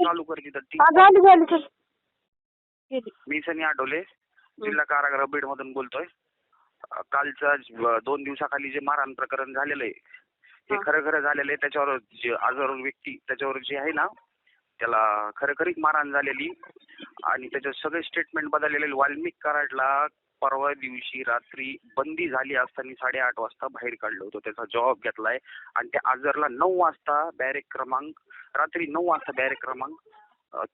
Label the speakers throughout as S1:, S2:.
S1: चालू कर तिथं.
S2: झाली सर.
S1: मी सनी आठवले, जिल्हा कारागृह बीड मधून बोलतोय. कालचा 2 दिवसाखाली जे मारहाण प्रकरण झालेलं आहे हे खरं झालेलं आहे. त्याच्यावर जे आजार व्यक्ती त्याच्यावर जे आहे ना त्याला खरीच मारहाण झालेली आणि त्याचे सगळे स्टेटमेंट बदललेले. वाल्मिक कराडला परवा दिवशी रात्री बंदी झाली असताना 8:30 वाजता बाहेर काढलं होतं. त्याचा जॉब घेतलाय आणि त्या आजारला 9 वाजता बॅरेक क्रमांक रात्री 9 वाजता बॅरेक क्रमांक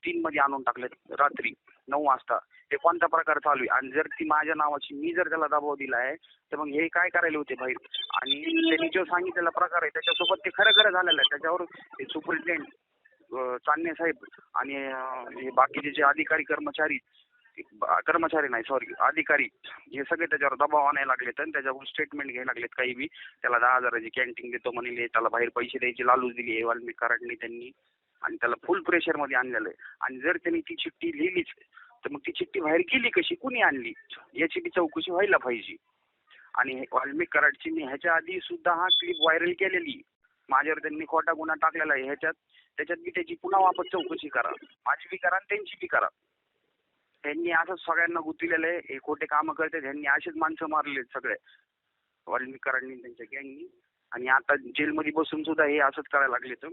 S1: 3 मध्ये आणून टाकले. रात्री 9 वाजता हे कोणता प्रकार चालू आहे? आणि जर ती माझ्या नावाची मी जर त्याला दबाव दिलाय तर मग हे काय करायला होते बाहेर? आणि त्यांनी जो सांगितलेला प्रकार आहे त्याच्यासोबत ते खरं झालेलं आहे. त्याच्यावर सुपरिटेंडेंट चांदणे साहेब आणि हे बाकीचे जे अधिकारी कर्मचारी नाही सॉरी अधिकारी हे सगळे त्याच्यावर दबाव आणायला लागलेत आणि त्याच्यावर स्टेटमेंट घ्यायला लागलेत. काही बी त्याला 10,000ची कॅन्टीन देतो म्हणले, त्याला बाहेर पैसे द्यायची लालूच दिली आहे वाल्मिक कराडने त्यांनी आणि त्याला फुल प्रेशर मध्ये आणलेलं आहे. आणि जर त्यांनी ती चिठ्ठी लिहिलीच तर मग ती चिठ्ठी बाहेर गेली कशी, कुणी आणली याची बी चौकशी व्हायला पाहिजे. आणि वाल्मिक कराडची मी ह्याच्या आधी सुद्धा हा क्लिप व्हायरल केलेली, माझ्यावर त्यांनी खोटा गुन्हा टाकलेला आहे. त्याच्यात बी त्याची पुन्हा वापस चौकशी करा, माझी बी करा आणि त्यांची बी करा. त्यांनी असंच सगळ्यांना गुंतलेलं आहे. हे खोटे कामं करते, त्यांनी असेच माणसं मारले सगळे वाल्मिक कराडनी त्यांच्या गँगनी. आणि आता जेलमध्ये बसून सुद्धा हे असंच करायला लागलेत.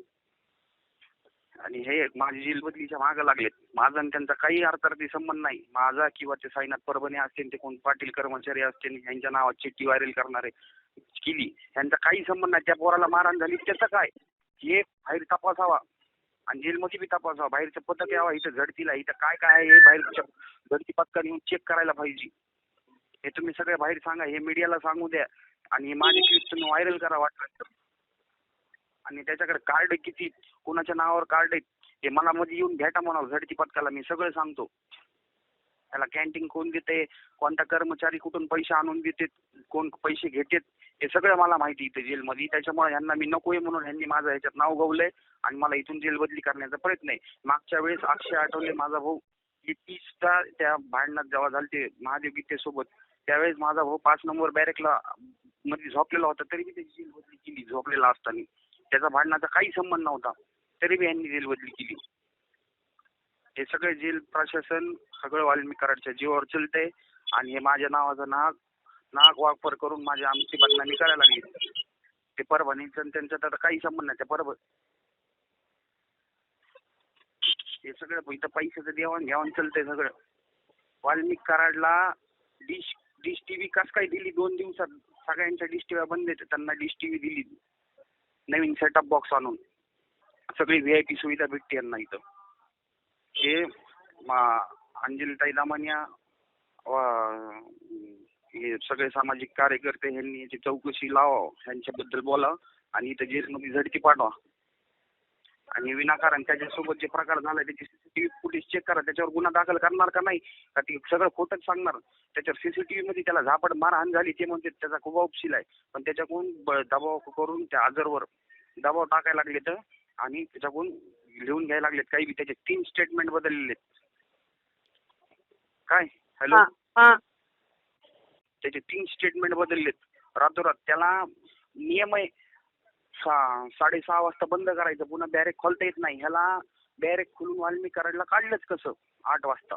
S1: आणि हे माझी जेल बदलीच्या मागं लागलेत. माझा आणि त्यांचा काही अर्थार्थी संबंध नाही. माझा किंवा ते साईनाथ परभणी असतील, ते कोण पाटील कर्मचारी असतील, यांच्या नावात चिठ्ठी व्हायरल करणारे केली, यांचा काही संबंध नाही. त्या पोराला मारहाण झाली त्याचं काय हे बाहेर तपासावा आणि जेलमध्ये बी तपासावा. बाहेरचं पथक यावा इथं झडतीला, इथं काय आहे हे बाहेरच्या झडती पथकाने येऊन चेक करायला पाहिजे. हे तुम्ही सगळे बाहेर सांगा, हे मीडियाला सांगू द्या आणि हे माझे क्लिप तुम्ही व्हायरल करा वाटलं. आणि त्याच्याकडे कार्ड किती, कोणाच्या नावावर कार्ड आहेत हे मला मध्ये येऊन भेटा म्हणावं झडती पथकाला, मी सगळं सांगतो. त्याला कॅन्टीन कोण देते, कोणता कर्मचारी कुठून पैसे आणून देते, कोण पैसे घेतात, हे सगळं मला माहिती इथे जेलमध्ये. त्याच्यामुळे ह्यांना मी नकोय म्हणून ह्यांनी माझं ह्याच्यात नाव गवलंय आणि मला इथून जेल बदली करण्याचा प्रयत्न आहे. मागच्या वेळेस अक्षय आठवले माझा भाऊ, हे 30चा त्या भांडणात जेव्हा झालते महादेव गीतेसोबत, त्यावेळेस माझा भाऊ 5 नंबर बॅरेकला मध्ये झोपलेला होता, तरी बी त्याची जेल बदली केली झोपलेला असताना. त्याचा भांडणाचा काही संबंध नव्हता, तरी बी यांनी जेल बदली केली. हे सगळे जेल प्रशासन सगळं वाल्मिक कराडच्या जीवावर चलतंय आणि हे माझ्या नावाचा नाक वापर करून आमची बदनामी करायला लागली. ते परभणीचं त्यांचा तर काही संबंध नाही. त्या हे सगळं इथं पैशाचं देवाण घ्यावण चलतंय सगळं. वाल्मिक कराडला डिश टीव्ही कस काय दिली 2 दिवसात? सगळ्यांच्या डिश टीव्ही बंद आहेत, त्यांना डिश टीव्ही दिली नवीन सेटअप बॉक्स आणून. सगळी व्हीआयपी सुविधा भेटते यांना इथं. हे अंजलीताई दामानिया हे सगळे सामाजिक कार्यकर्ते ह्यांनी याची चौकशी लावा, ह्यांच्याबद्दल बोला आणि इथं जेलमध्ये झडती पाठवा. आणि विनाकारण त्याच्यासोबत जे प्रकार झाला त्याची सीसीटीव्ही फुटेज चेक करा, त्याच्यावर गुन्हा दाखल करणार का नाही का ते सगळं खोटंच सांगणार? त्याच्यावर सीसीटीव्ही मध्ये त्याला झापड मारहाण झाली ते म्हणते त्याचा खूप उपशील आहे, पण त्याच्याकडून दबाव करून त्या आजारवर दबाव टाकायला लागले तर आणि त्याच्याकडून लिहून घ्यायला लागलेत. काही बी त्याचे 3 स्टेटमेंट बदललेले काय. हॅलो, त्याचे 3 स्टेटमेंट बदललेत रातोरात. त्याला नियम आहे 6:30 वाजता बंद करायचं, पुन्हा बॅरेक खोलता येत नाही. ह्याला बॅरेक खोलून वाल्मिक कराडला काढलंच कसं 8 वाजता?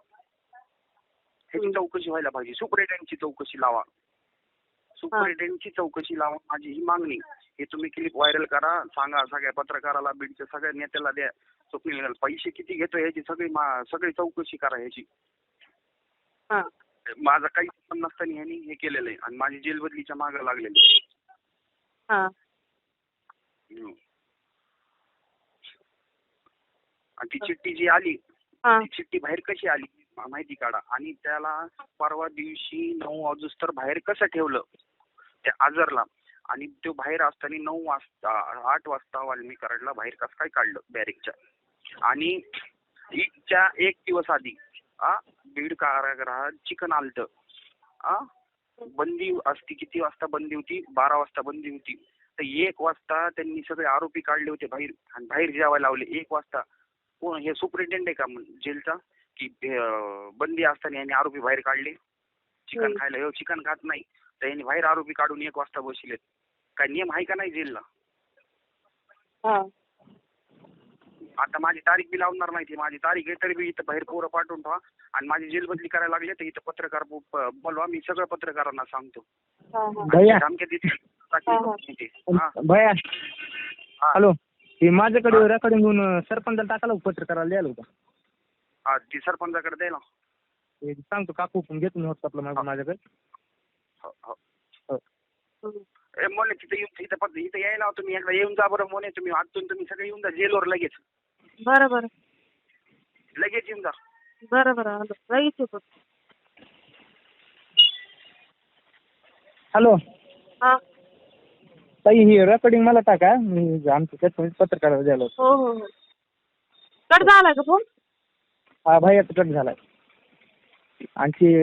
S1: ह्याची चौकशी व्हायला पाहिजे. सुपरिटेंडेंटची चौकशी लावा, सुपरिटेंडेंटची चौकशी लावा, माझी ही मागणी. हे तुम्ही क्लिप व्हायरल करा, सांगा सगळ्या पत्रकाराला, बीडच्या सगळ्या नेत्याला द्या. स्वप्नील पैसे किती घेतो ह्याची सगळी चौकशी करा ह्याची. माझा काही संबंध नसताना ह्यांनी हे केलेलं आहे आणि माझी जेल बदलीच्या मागे लागलेली. आणि ती चिठ्ठी जी आली ती चिठ्ठी बाहेर कशी आली माहिती काढा. आणि त्याला परवा दिवशी 9 वाजता बाहेर कसं ठेवलं त्या आजारला, आणि तो बाहेर असताना 9 वाजता 8 वाजता वाल्मिक कराडला बाहेर कसं काय काढलं बॅरेकच्या. आणि ईदच्या 1 दिवस आधी बीड कारागृहात चिकन आलतं. बंदी असती, किती वाजता बंदी होती? 12 वाजता बंदी होती. तर 1 वाजता त्यांनी सगळे आरोपी काढले होते बाहेर आणि बाहेर जेवायला लावले 1 वाजता. कोण हे सुपरिटेंडेंट आहे का जेलचा की बंदी असताना यांनी आरोपी बाहेर काढले चिकन खायला? हे चिकन खात नाही तर यांनी बाहेर आरोपी काढून 1 वाजता बसलेत. काय नियम आहे का नाही जेलला? आता माझी तारीख बी लावणार नाही ती. माझी तारीख आहे तरी बी इथं बाहेर पोरं पाठवून ठेवा आणि माझी जेल बदली करायला लागले तर इथं पत्रकार बोलवा. मी सगळं पत्रकारांना सांगतो.
S2: भैया
S1: धमक्या देते.
S2: भैया हॅलो, हे माझ्याकडे रेकॉर्डिंग घेऊन सरपंचाला टाकायला पत्रकाराला द्यायला होतं.
S1: हा ती सरपंचाकडे द्यायला
S2: ते सांगतो काकू पण घेतो मी व्हॉट्सअपला माझ्याकडे.
S1: ए मोने तिथं इथं यायला तुम्ही एकदा येऊन जा बरं मोने. तुम्ही आतून तुम्ही सगळे येऊन जा जेलवर लगेच.
S3: बरं बरं
S1: लगेच येऊन जा.
S3: बरं बरं आलो लगेच येतो.
S2: हॅलो
S3: हा
S2: ताई, ही रेकॉर्डिंग मला टाका. मी आमच्या पत्रकाराला द्यायला होतं.
S3: हो हो हो कट झाला का फोन?
S2: हा भैयाचा कट झालाय. आणखी